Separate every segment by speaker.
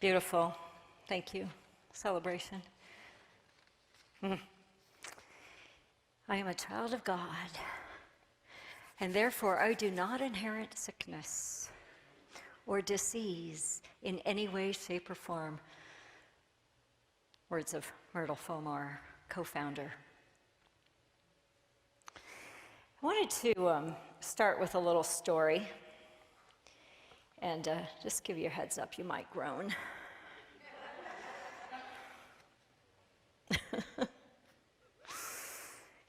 Speaker 1: Beautiful. Thank you. Celebration. I am a child of God, and therefore I do not inherit sickness or disease in any way, shape, or form. Words of Myrtle Fillmore, co-founder. I wanted to start with a little story, and just give you a heads up, you might groan.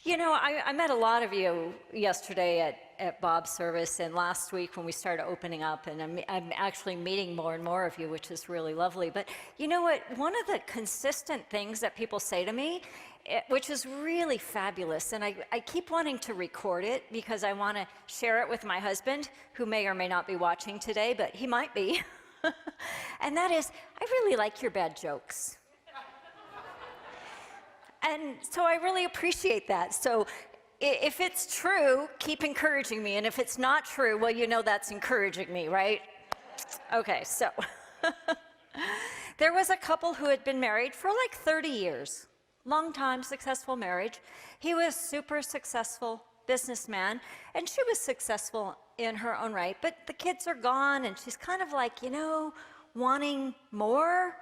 Speaker 1: You know, I met a lot of you yesterday at Bob's service and last week when we started opening up, and I'm actually meeting more and more of you, which is really lovely. But you know what? One of the consistent things that people say to me, which is really fabulous, and I keep wanting to record it because I want to share it with my husband, who may or may not be watching today, but he might be. And that is, I really like your bad jokes. And so I really appreciate that. So if it's true, keep encouraging me. And if it's not true, well, you know that's encouraging me, right? Okay, so there was a couple who had been married for like 30 years. Long time, successful marriage. He was super successful businessman, and she was successful in her own right. But the kids are gone, and she's kind of like, you know, wanting more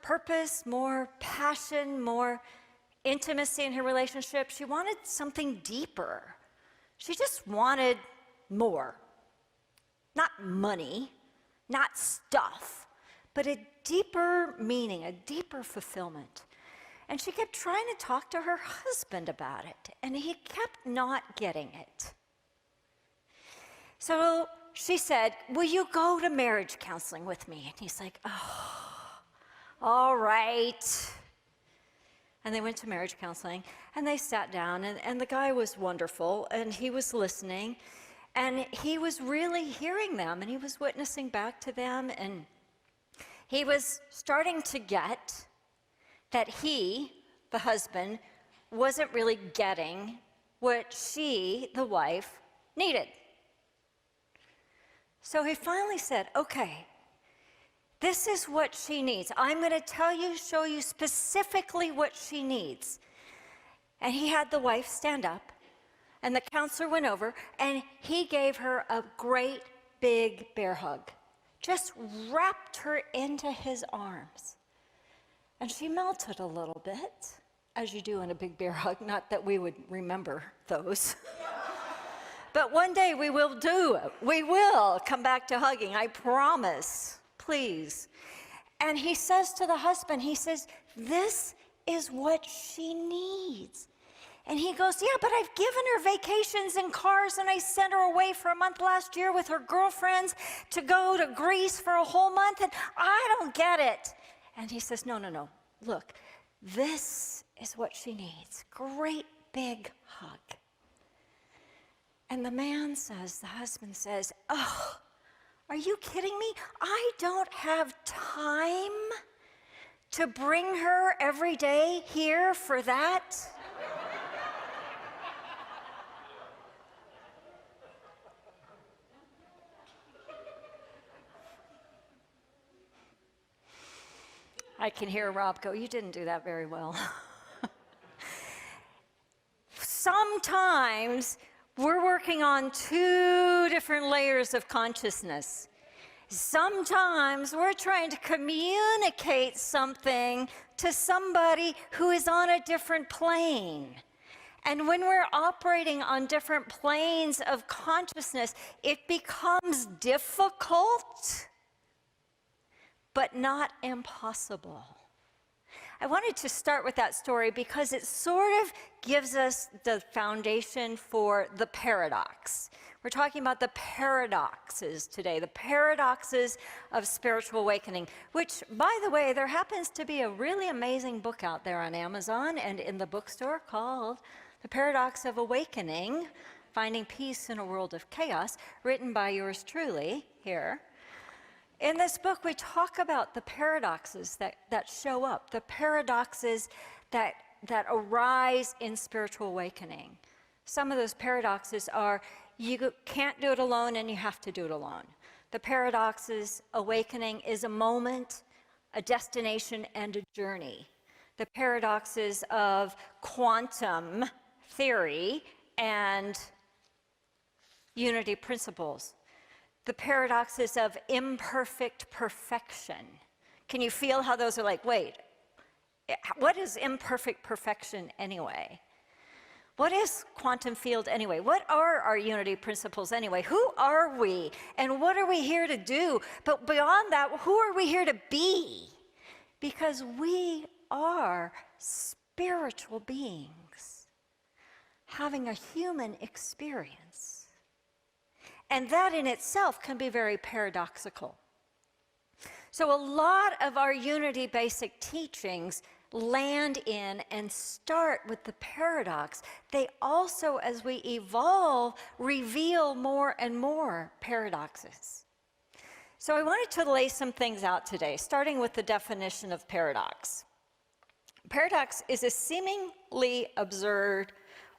Speaker 1: purpose, more passion, more intimacy in her relationship. She wanted something deeper. She just wanted more. Not money, not stuff, but a deeper meaning, a deeper fulfillment. And she kept trying to talk to her husband about it, and he kept not getting it. So she said, "Will you go to marriage counseling with me?" And he's like, "Oh, all right." And they went to marriage counseling, and they sat down, and the guy was wonderful, and he was listening, and he was really hearing them, and he was witnessing back to them, and he was starting to get that he, the husband, wasn't really getting what she, the wife, needed. So he finally said, "Okay, this is what she needs. I'm going to show you specifically what she needs." And he had the wife stand up, and the counselor went over, and he gave her a great big bear hug, just wrapped her into his arms. And she melted a little bit, as you do in a big bear hug, not that we would remember those. But one day we will do it. We will come back to hugging, I promise. Please. And he says to the husband, he says, "This is what she needs." And he goes, "Yeah, but I've given her vacations and cars, and I sent her away for a month last year with her girlfriends to go to Greece for a whole month, and I don't get it." And he says, no, look, this is what she needs. Great big hug. And the man says, the husband says, "Oh, are you kidding me? I don't have time to bring her every day here for that." I can hear Rob go, "You didn't do that very well." Sometimes we're working on two different layers of consciousness. Sometimes we're trying to communicate something to somebody who is on a different plane. And when we're operating on different planes of consciousness, it becomes difficult, but not impossible. I wanted to start with that story because it sort of gives us the foundation for the paradox. We're talking about the paradoxes today, the paradoxes of spiritual awakening, which, by the way, there happens to be a really amazing book out there on Amazon and in the bookstore called The Paradox of Awakening, Finding Peace in a World of Chaos, written by yours truly here. In this book, we talk about the paradoxes that show up, the paradoxes that arise in spiritual awakening. Some of those paradoxes are, you can't do it alone and you have to do it alone. The paradoxes, awakening is a moment, a destination, and a journey. The paradoxes of quantum theory and unity principles. The paradoxes of imperfect perfection. Can you feel how those are like, wait, what is imperfect perfection anyway? What is quantum field anyway? What are our unity principles anyway? Who are we? And what are we here to do? But beyond that, who are we here to be? Because we are spiritual beings having a human experience. And that in itself can be very paradoxical. So a lot of our unity basic teachings land in and start with the paradox. They also, as we evolve, reveal more and more paradoxes. So I wanted to lay some things out today, starting with the definition of paradox. Paradox is a seemingly absurd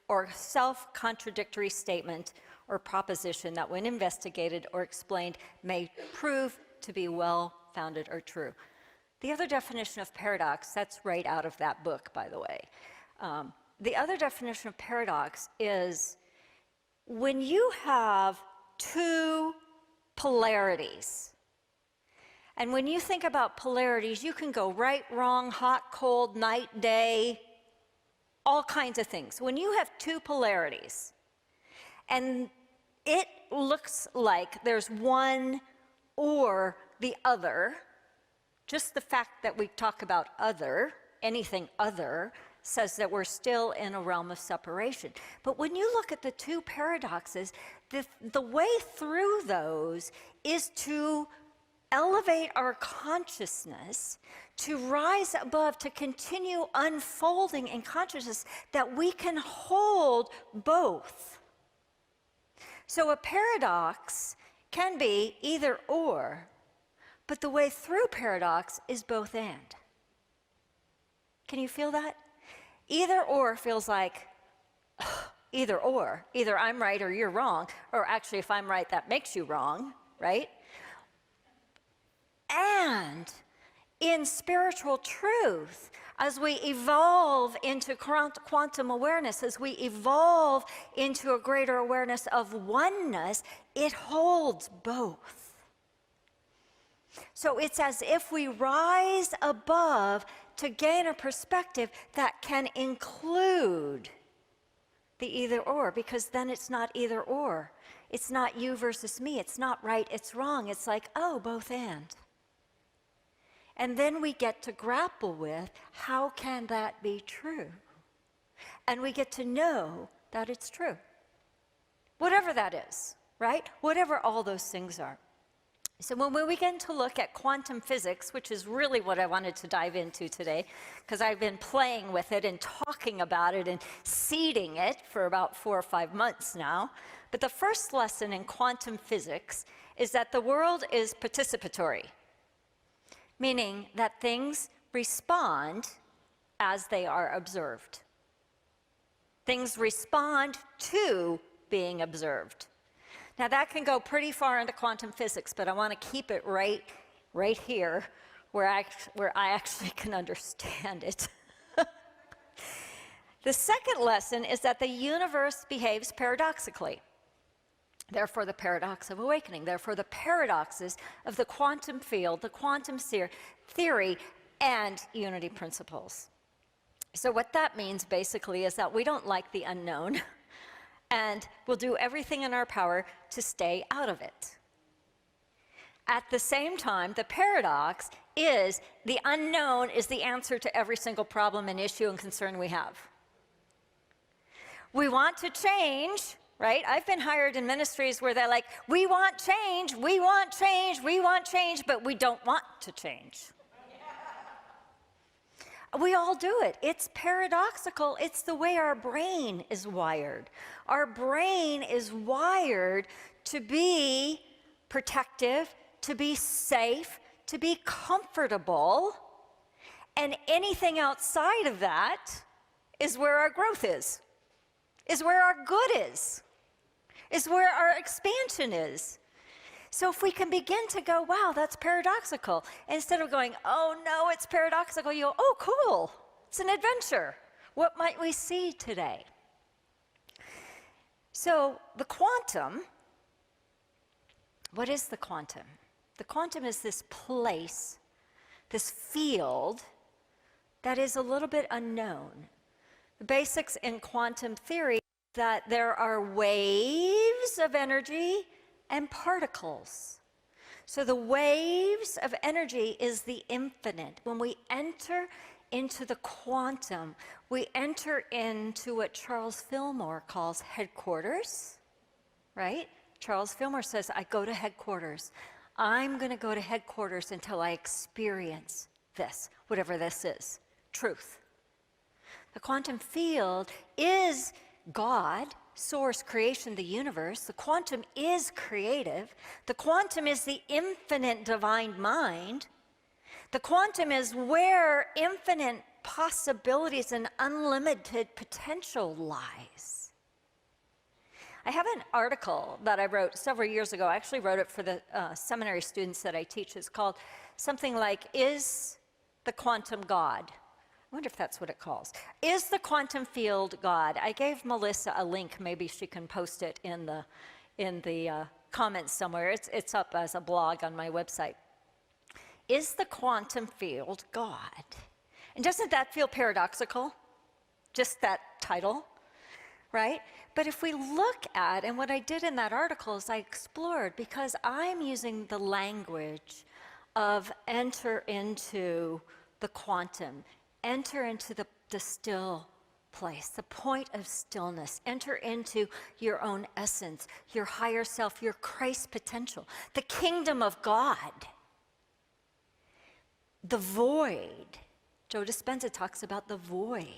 Speaker 1: or self-contradictory statement or proposition that, when investigated or explained, may prove to be well-founded or true. The other definition of paradox, that's right out of that book, by the way. The other definition of paradox is when you have two polarities. And when you think about polarities, you can go right, wrong, hot, cold, night, day, all kinds of things. When you have two polarities, and it looks like there's one or the other, just the fact that we talk about other, anything other, says that we're still in a realm of separation. But when you look at the two paradoxes, the way through those is to elevate our consciousness, to rise above, to continue unfolding in consciousness, that we can hold both. So a paradox can be either or, but the way through paradox is both and. Can you feel that? Either or feels like either or. Either I'm right or you're wrong, or actually if I'm right, that makes you wrong, right? And in spiritual truth, as we evolve into quantum awareness, as we evolve into a greater awareness of oneness, it holds both. So it's as if we rise above to gain a perspective that can include the either or, because then it's not either or. It's not you versus me. It's not right, it's wrong. It's like, oh, both and. And then we get to grapple with, how can that be true? And we get to know that it's true. Whatever that is, right? Whatever all those things are. So when we begin to look at quantum physics, which is really what I wanted to dive into today, because I've been playing with it and talking about it and seeding it for about 4 or 5 months now. But the first lesson in quantum physics is that the world is participatory, meaning that things respond as they are observed. Things respond to being observed. Now that can go pretty far into quantum physics, but I want to keep it right here where I actually can understand it. The second lesson is that the universe behaves paradoxically. Therefore, the paradox of awakening. Therefore, the paradoxes of the quantum field, the quantum theory, and unity principles. So what that means basically is that we don't like the unknown, and we'll do everything in our power to stay out of it. At the same time, the paradox is the unknown is the answer to every single problem and issue and concern we have. We want to change, right? I've been hired in ministries where they're like, we want change, we want change, we want change, but we don't want to change. We all do it. It's paradoxical. It's the way our brain is wired. Our brain is wired to be protective, to be safe, to be comfortable, and anything outside of that is where our growth is where our good is where our expansion is. So if we can begin to go, wow, that's paradoxical, instead of going, oh no, it's paradoxical, you go, oh cool, it's an adventure. What might we see today? So the quantum, what is the quantum? The quantum is this place, this field that is a little bit unknown. The basics in quantum theory is that there are waves of energy and particles. So the waves of energy is the infinite. When we enter into the quantum, we enter into what Charles Fillmore calls headquarters, right? Charles Fillmore says, I go to headquarters. I'm going to go to headquarters until I experience this, whatever this is, truth. The quantum field is God, source, creation, the universe. The quantum is creative. The quantum is the infinite divine mind. The quantum is where infinite possibilities and unlimited potential lies. I have an article that I wrote several years ago. I actually wrote it for the seminary students that I teach. It's called something like, Is the Quantum God? I wonder if that's what it calls. Is the quantum field God? I gave Melissa a link. Maybe she can post it in the comments somewhere. It's up as a blog on my website. Is the quantum field God? And doesn't that feel paradoxical? Just that title, right? But if we look at, and what I did in that article is I explored, because I'm using the language of enter into the quantum, enter into the still place, the point of stillness, enter into your own essence, your higher self, your Christ potential, the kingdom of God. The void, Joe Dispenza talks about the void.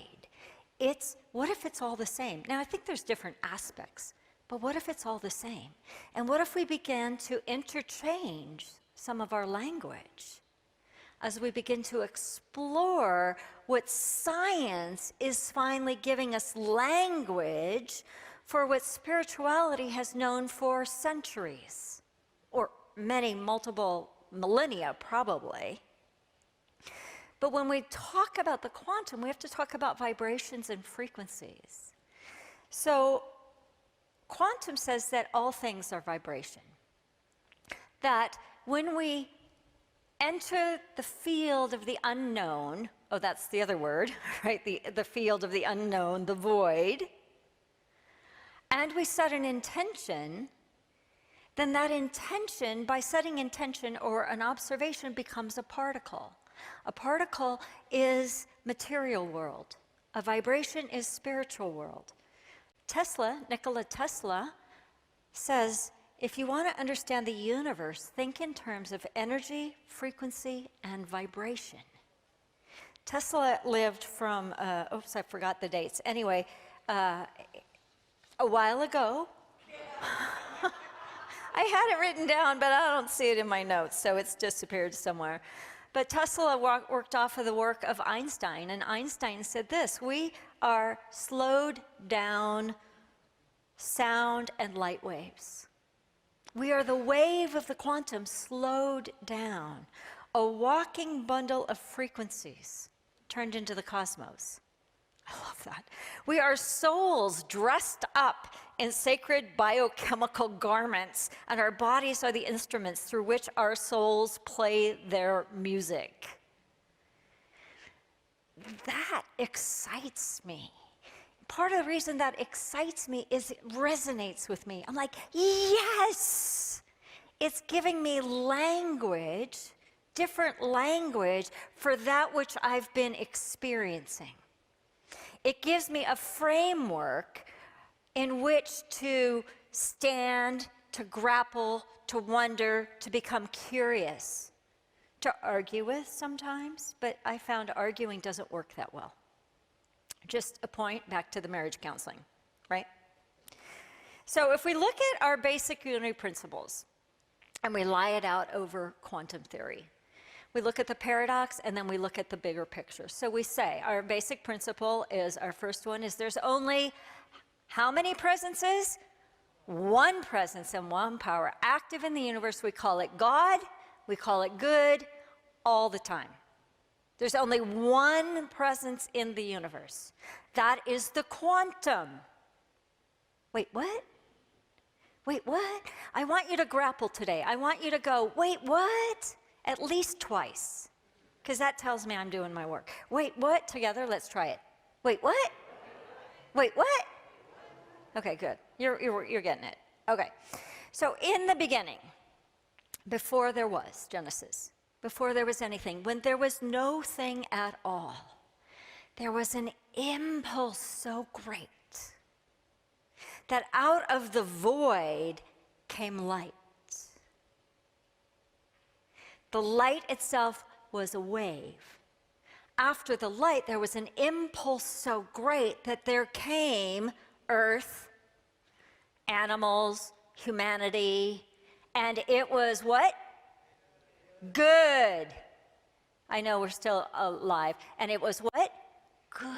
Speaker 1: What if it's all the same? Now, I think there's different aspects, but what if it's all the same? And what if we begin to interchange some of our language as we begin to explore what science is finally giving us language for what spirituality has known for centuries, or multiple millennia, probably. But when we talk about the quantum, we have to talk about vibrations and frequencies. So quantum says that all things are vibration. That when we enter the field of the unknown, oh, that's the other word, right? The field of the unknown, the void, and we set an intention, then that intention, by setting intention or an observation, becomes a particle. A particle is material world. A vibration is spiritual world. Nikola Tesla says, if you want to understand the universe, think in terms of energy, frequency, and vibration. Tesla lived from, oops, I forgot the dates. Anyway, a while ago. I had it written down, but I don't see it in my notes, so it's disappeared somewhere. But Tesla worked off of the work of Einstein, and Einstein said this: we are slowed down sound and light waves. We are the wave of the quantum slowed down, a walking bundle of frequencies turned into the cosmos. I love that. We are souls dressed up in sacred biochemical garments, and our bodies are the instruments through which our souls play their music. That excites me. Part of the reason that excites me is it resonates with me. I'm like, yes! It's giving me language, different language for that which I've been experiencing. It gives me a framework in which to stand, to grapple, to wonder, to become curious, to argue with sometimes, but I found arguing doesn't work that well. Just a point back to the marriage counseling, right? So if we look at our basic unity principles and we lie it out over quantum theory, we look at the paradox and then we look at the bigger picture. So we say our basic principle is, our first one is, there's only how many presences? One presence and one power, active in the universe. We call it God. We call it good all the time. There's only one presence in the universe. That is the quantum. Wait, what? Wait, what? I want you to grapple today. I want you to go, wait, what? At least twice. Because that tells me I'm doing my work. Wait, what? Together, let's try it. Wait, what? Wait, what? Okay, good. You're getting it. Okay. So in the beginning, before there was Genesis, before there was anything, when there was no thing at all, there was an impulse so great that out of the void came light. The light itself was a wave. After the light, there was an impulse so great that there came earth, animals, humanity, and it was what? Good. I know we're still alive. And it was what? Good.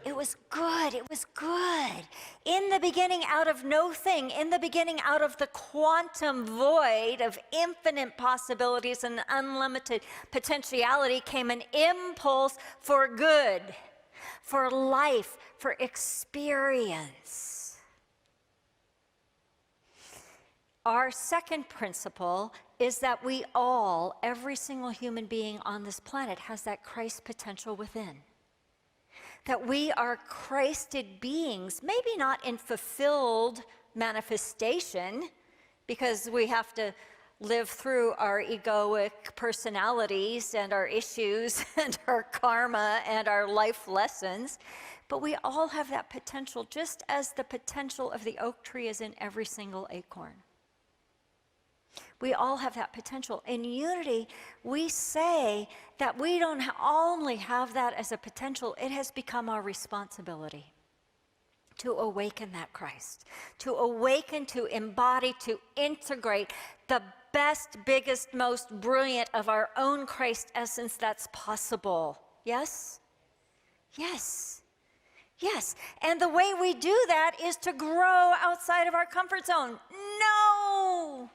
Speaker 1: It was good. It was good. In the beginning, out of no thing, in the beginning, out of the quantum void of infinite possibilities and unlimited potentiality, came an impulse for good, for life, for experience. Our second principle is that we all, every single human being on this planet, has that Christ potential within. That we are Christed beings, maybe not in fulfilled manifestation, because we have to live through our egoic personalities and our issues and our karma and our life lessons, but we all have that potential, just as the potential of the oak tree is in every single acorn. We all have that potential. In unity, we say that we don't only have that as a potential, it has become our responsibility to awaken that Christ, to awaken, to embody, to integrate the best, biggest, most brilliant of our own Christ essence that's possible. Yes? Yes. Yes. And the way we do that is to grow outside of our comfort zone. No!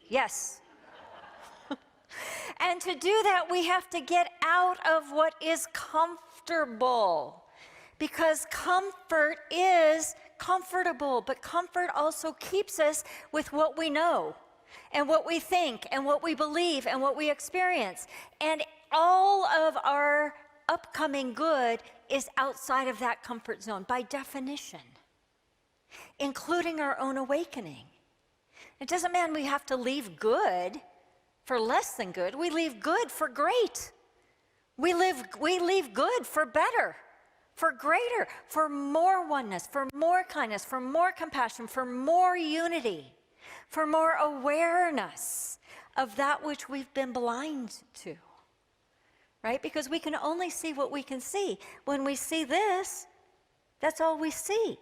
Speaker 1: Yes. And to do that, we have to get out of what is comfortable. Because comfort is comfortable, but comfort also keeps us with what we know, and what we think, and what we believe, and what we experience. And all of our upcoming good is outside of that comfort zone, by definition, including our own awakening. It doesn't mean we have to leave good for less than good. We leave good for great. We leave good for better, for greater, for more oneness, for more kindness, for more compassion, for more unity, for more awareness of that which we've been blind to, right? Because we can only see what we can see. When we see this, that's all we see.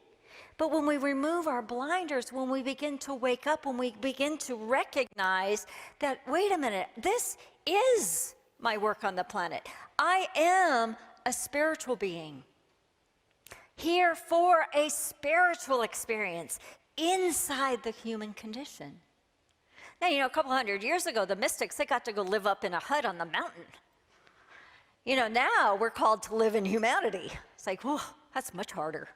Speaker 1: But when we remove our blinders, when we begin to wake up, when we begin to recognize that, wait a minute, this is my work on the planet. I am a spiritual being, here for a spiritual experience inside the human condition. Now, a couple hundred years ago, the mystics, they got to go live up in a hut on the mountain. Now we're called to live in humanity. It's like, whoa, that's much harder.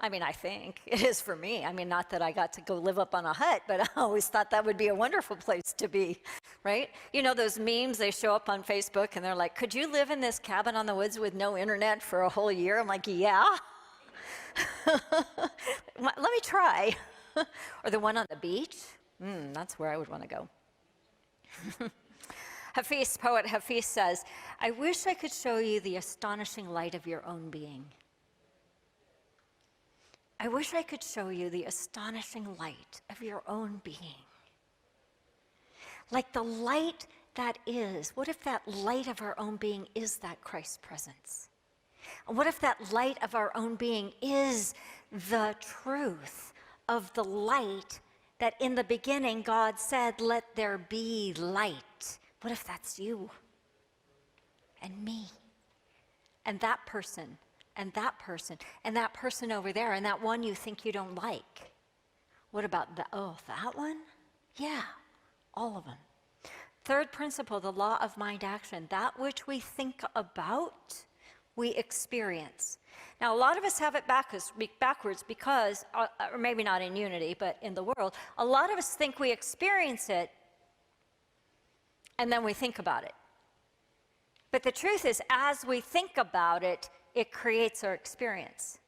Speaker 1: I think it is for me. Not that I got to go live up on a hut, but I always thought that would be a wonderful place to be, right? Those memes, they show up on Facebook and they're like, could you live in this cabin on the woods with no internet for a whole year? I'm like, yeah. Let me try. Or the one on the beach. That's where I would want to go. Poet Hafiz says, I wish I could show you the astonishing light of your own being. I wish I could show you the astonishing light of your own being. Like the light that is. What if that light of our own being is that Christ presence? And what if that light of our own being is the truth of the light that in the beginning God said, let there be light? What if that's you and me and that person? And that person, and that person over there, and that one you think you don't like. What about that one? Yeah, all of them. Third principle, the law of mind action. That which we think about, we experience. Now, a lot of us have it backwards because, or maybe not in unity, but in the world, a lot of us think we experience it and then we think about it. But the truth is, as we think about it, it creates our experience.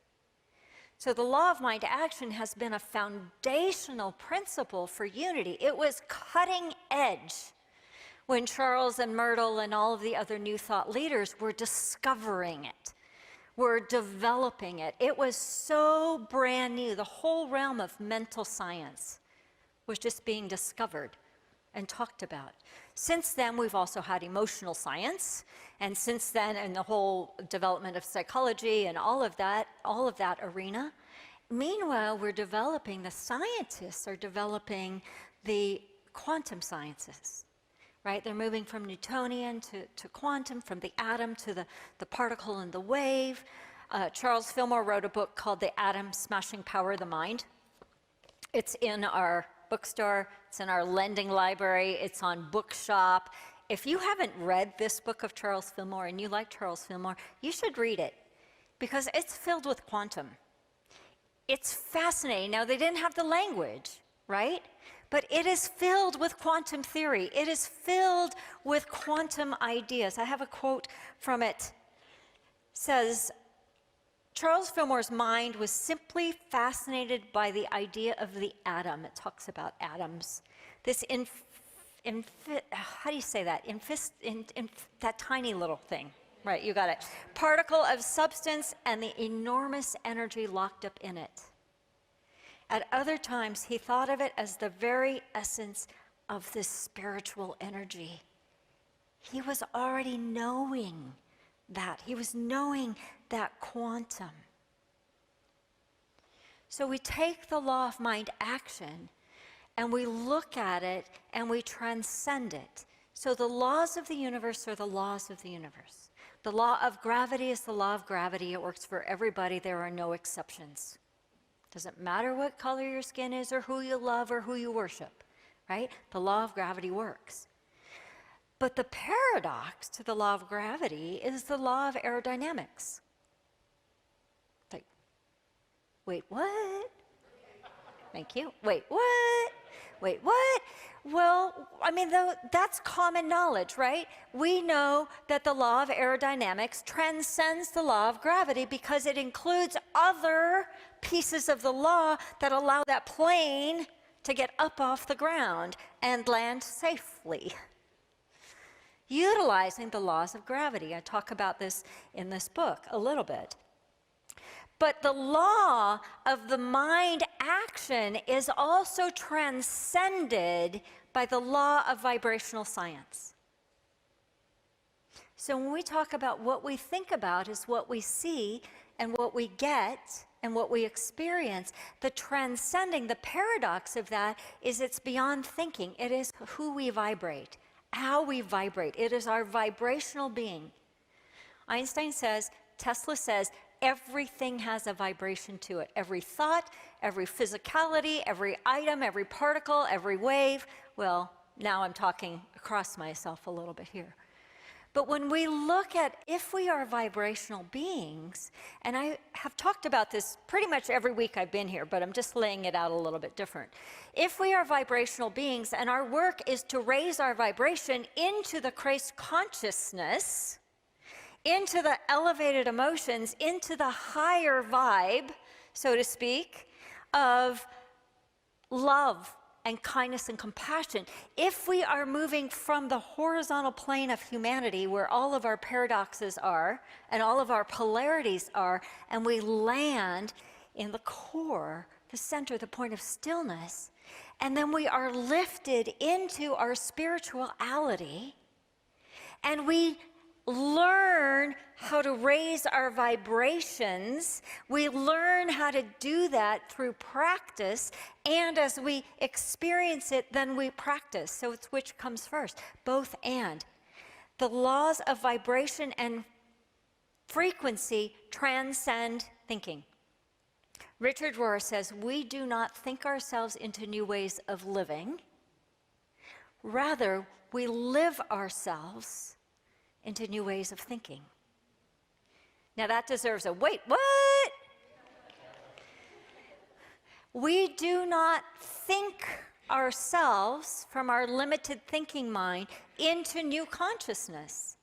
Speaker 1: So the law of mind action has been a foundational principle for unity. It was cutting edge when Charles and Myrtle and all of the other New Thought leaders were discovering it, were developing it. It was so brand new. The whole realm of mental science was just being discovered and talked about. Since then, we've also had emotional science, and since then, and the whole development of psychology and all of that arena. Meanwhile, the scientists are developing the quantum sciences, right? They're moving from Newtonian to quantum, from the atom to the particle and the wave. Charles Fillmore wrote a book called The Atom Smashing Power of the Mind. It's in our bookstore, it's in our lending library, it's on Bookshop. If you haven't read this book of Charles Fillmore and you like Charles Fillmore, you should read it because it's filled with quantum. It's fascinating. Now, they didn't have the language, right? But it is filled with quantum theory. It is filled with quantum ideas. I have a quote from it. It says, Charles Fillmore's mind was simply fascinated by the idea of the atom. It talks about atoms. This how do you say that? That tiny little thing. Right, you got it. Particle of substance and the enormous energy locked up in it. At other times, he thought of it as the very essence of this spiritual energy. He was already knowing that. He was knowing that quantum. So we take the law of mind action and we look at it and we transcend it. So the laws of the universe are the laws of the universe. The law of gravity is the law of gravity. It works for everybody. There are no exceptions. Doesn't matter what color your skin is or who you love or who you worship, right? The law of gravity works. But the paradox to the law of gravity is the law of aerodynamics. Like, wait, what? Thank you. Wait, what? Wait, what? Well, I mean, that's common knowledge, right? We know that the law of aerodynamics transcends the law of gravity because it includes other pieces of the law that allow that plane to get up off the ground and land safely, utilizing the laws of gravity. I talk about this in this book a little bit. But the law of the mind action is also transcended by the law of vibrational science. So when we talk about what we think about is what we see and what we get and what we experience, the transcending, the paradox of that is it's beyond thinking. It is who we vibrate, how we vibrate. It is our vibrational being. Einstein says, Tesla says, everything has a vibration to it. Every thought, every physicality, every item, every particle, every wave. Well, now I'm talking across myself a little bit here. But when we look at if we are vibrational beings, and I have talked about this pretty much every week I've been here, but I'm just laying it out a little bit different. If we are vibrational beings and our work is to raise our vibration into the Christ consciousness, into the elevated emotions, into the higher vibe, so to speak, of love and kindness and compassion. If we are moving from the horizontal plane of humanity, where all of our paradoxes are and all of our polarities are, and we land in the core, the center, the point of stillness, and then we are lifted into our spirituality, and we learn how to raise our vibrations. We learn how to do that through practice, and as we experience it, then we practice. So it's which comes first? Both and. The laws of vibration and frequency transcend thinking. Richard Rohr says, we do not think ourselves into new ways of living. Rather, we live ourselves into new ways of thinking. Now that deserves a wait, what? We do not think ourselves from our limited thinking mind into new consciousness,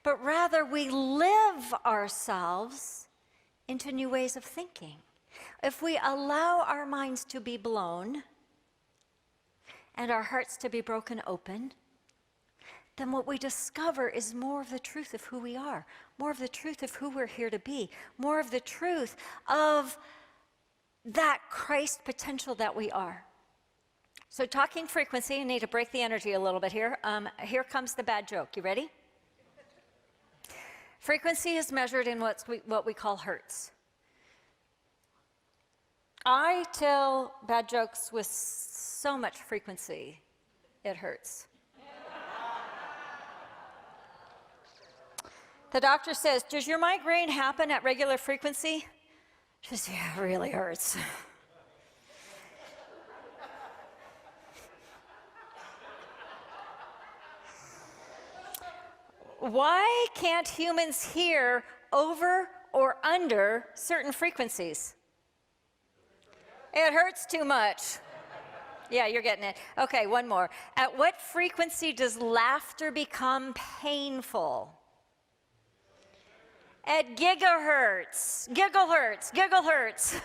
Speaker 1: but rather we live ourselves into new ways of thinking. If we allow our minds to be blown and our hearts to be broken open, then what we discover is more of the truth of who we are, more of the truth of who we're here to be, more of the truth of that Christ potential that we are. So talking frequency, I need to break the energy a little bit here. Here comes the bad joke. You ready? Frequency is measured in what we call hertz. I tell bad jokes with so much frequency, it hurts. The doctor says, does your migraine happen at regular frequency? She says, yeah, it really hurts. Why can't humans hear over or under certain frequencies? It hurts too much. Yeah, you're getting it. Okay, one more. At what frequency does laughter become painful? At gigahertz. Gigahertz. Gigahertz.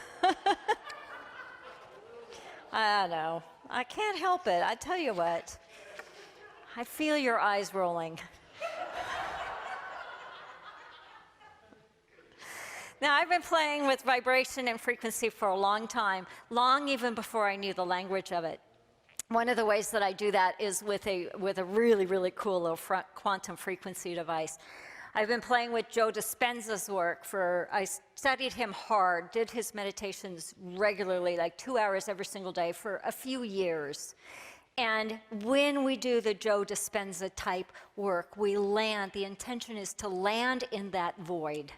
Speaker 1: I know. I can't help it. I tell you what. I feel your eyes rolling. Now, I've been playing with vibration and frequency for a long time, long even before I knew the language of it. One of the ways that I do that is with a really, really cool little quantum frequency device. I've been playing with Joe Dispenza's work I studied him hard, did his meditations regularly, like 2 hours every single day for a few years. And when we do the Joe Dispenza type work, the intention is to land in that void,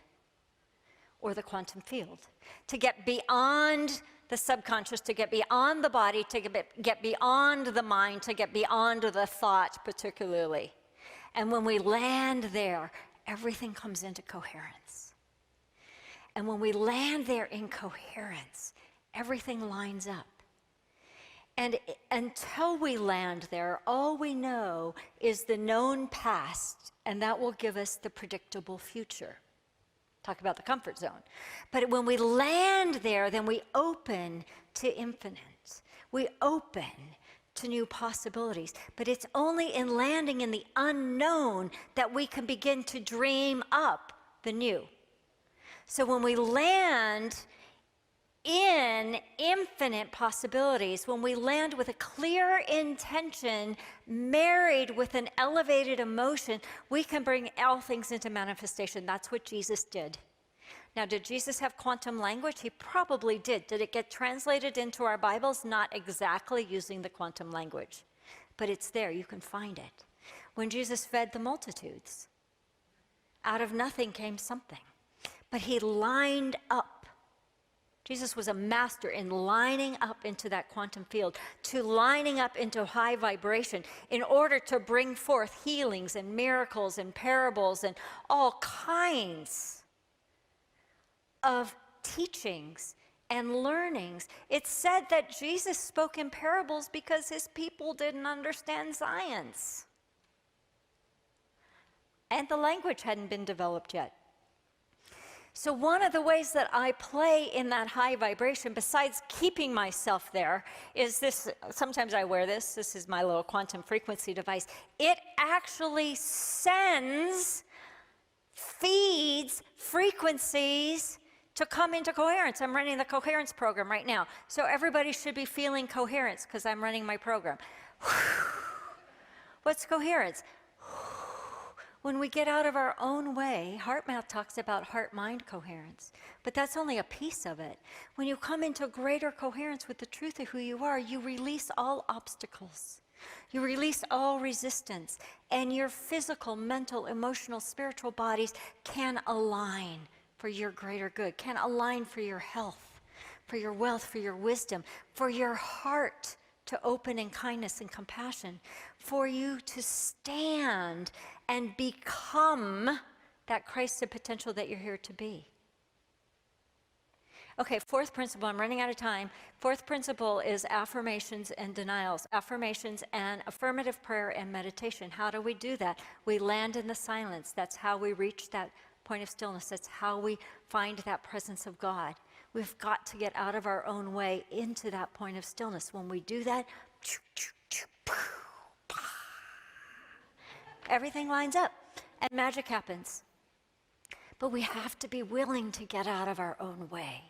Speaker 1: or the quantum field, to get beyond the subconscious, to get beyond the body, to get beyond the mind, to get beyond the thought particularly. And when we land there, everything comes into coherence. And when we land there in coherence, everything lines up. And until we land there, all we know is the known past, and that will give us the predictable future. Talk about the comfort zone. But when we land there, then we open to infinite. We open to new possibilities. But it's only in landing in the unknown that we can begin to dream up the new. So when we land in infinite possibilities, when we land with a clear intention married with an elevated emotion, we can bring all things into manifestation. That's what Jesus did. Now, did Jesus have quantum language? He probably did. Did it get translated into our Bibles? Not exactly using the quantum language, but it's there. You can find it. When Jesus fed the multitudes, out of nothing came something, but he lined up. Jesus was a master in lining up into that quantum field, to lining up into high vibration in order to bring forth healings and miracles and parables and all kinds of teachings and learnings. It's said that Jesus spoke in parables because his people didn't understand science. And the language hadn't been developed yet. So one of the ways that I play in that high vibration, besides keeping myself there, is this. Sometimes I wear this. This is my little quantum frequency device. It actually feeds frequencies to come into coherence. I'm running the coherence program right now. So everybody should be feeling coherence because I'm running my program. What's coherence? When we get out of our own way, HeartMath talks about heart-mind coherence, but that's only a piece of it. When you come into greater coherence with the truth of who you are, you release all obstacles. You release all resistance, and your physical, mental, emotional, spiritual bodies can align for your greater good, can align for your health. for your wealth, for your wisdom, for your heart to open in kindness and compassion, for you to stand and become that Christed potential that you're here to be. Okay, fourth principle, I'm running out of time. Fourth principle is affirmations and denials. Affirmations and affirmative prayer and meditation. How do we do that? We land in the silence. That's how we reach that point of stillness. That's how we find that presence of God. We've got to get out of our own way into that point of stillness. When we do that, everything lines up and magic happens. But we have to be willing to get out of our own way.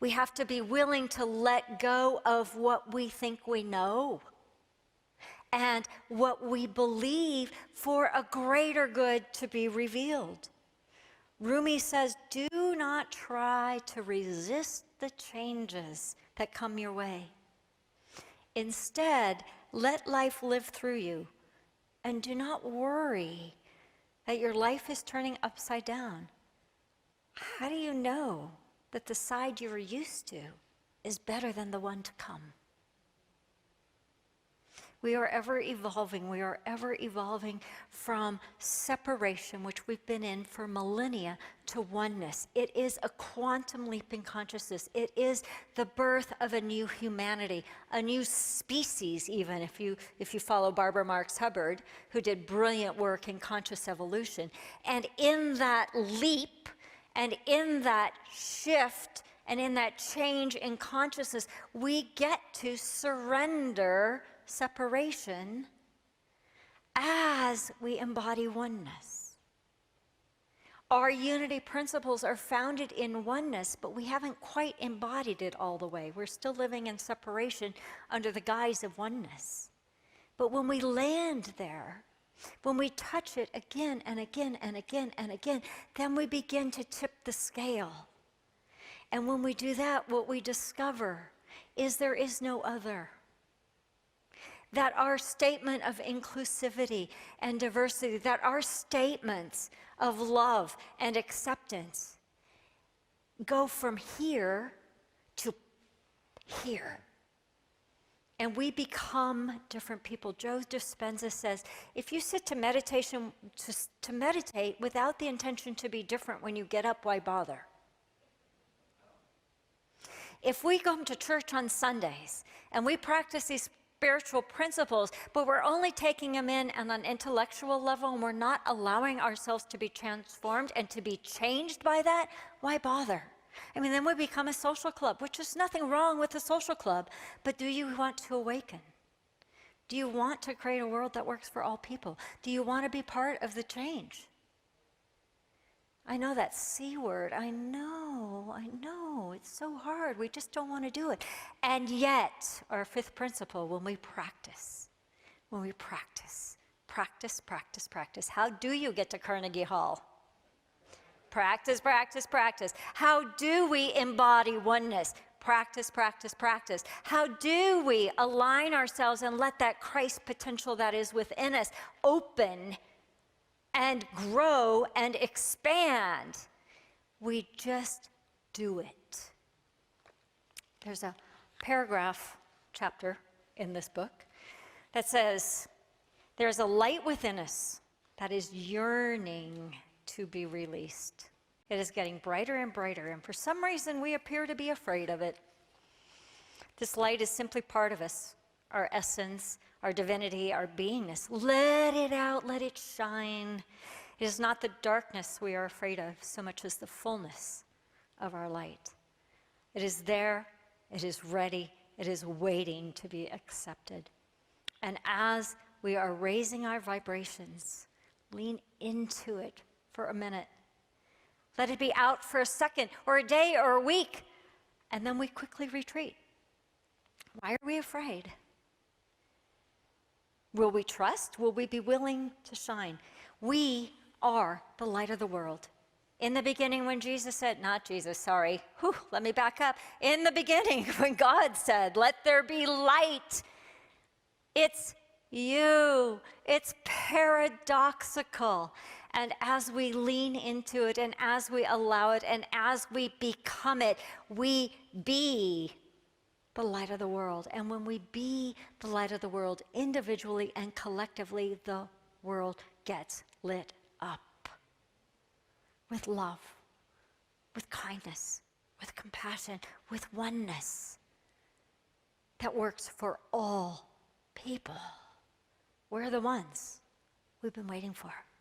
Speaker 1: We have to be willing to let go of what we think we know and what we believe for a greater good to be revealed. Rumi says, do not try to resist the changes that come your way. Instead, let life live through you, and do not worry that your life is turning upside down. How do you know that the side you are used to is better than the one to come? We are ever evolving. We are ever evolving from separation, which we've been in for millennia, to oneness. It is a quantum leap in consciousness. It is the birth of a new humanity, a new species, even if you follow Barbara Marx Hubbard, who did brilliant work in conscious evolution. And in that leap, and in that shift, and in that change in consciousness, we get to surrender separation as we embody oneness. Our unity principles are founded in oneness, but we haven't quite embodied it all the way. We're still living in separation under the guise of oneness. But when we land there, when we touch it again and again and again and again, then we begin to tip the scale. And when we do that, what we discover is there is no other. That our statement of inclusivity and diversity, that our statements of love and acceptance go from here to here. And we become different people. Joe Dispenza says, if you sit to meditation to meditate without the intention to be different when you get up, why bother? If we come to church on Sundays and we practice these spiritual principles, but we're only taking them in on an intellectual level, and we're not allowing ourselves to be transformed and to be changed by that, why bother? I mean, then we become a social club, which is nothing wrong with a social club, but do you want to awaken? Do you want to create a world that works for all people? Do you want to be part of the change? I know that C word, I know, it's so hard, we just don't want to do it. And yet, our fifth principle, when we practice, practice. How do you get to Carnegie Hall? Practice. How do we embody oneness? Practice. How do we align ourselves and let that Christ potential that is within us open and grow and expand? We just do it. There's a paragraph, chapter in this book that says, there's a light within us that is yearning to be released. It is getting brighter and brighter, and for some reason we appear to be afraid of it. This light is simply part of us, our essence, our divinity, our beingness. Let it out, let it shine. It is not the darkness we are afraid of so much as the fullness of our light. It is there, it is ready, it is waiting to be accepted. And as we are raising our vibrations, lean into it for a minute. Let it be out for a second or a day or a week, and then we quickly retreat. Why are we afraid? Will we trust? Will we be willing to shine? We are the light of the world. In the beginning, when Jesus said, not Jesus, sorry, let me back up. In the beginning, when God said, let there be light, it's you. It's paradoxical. And as we lean into it, and as we allow it, and as we become it, we be the light of the world. And when we be the light of the world, individually and collectively, the world gets lit up with love, with kindness, with compassion, with oneness that works for all people. We're the ones we've been waiting for.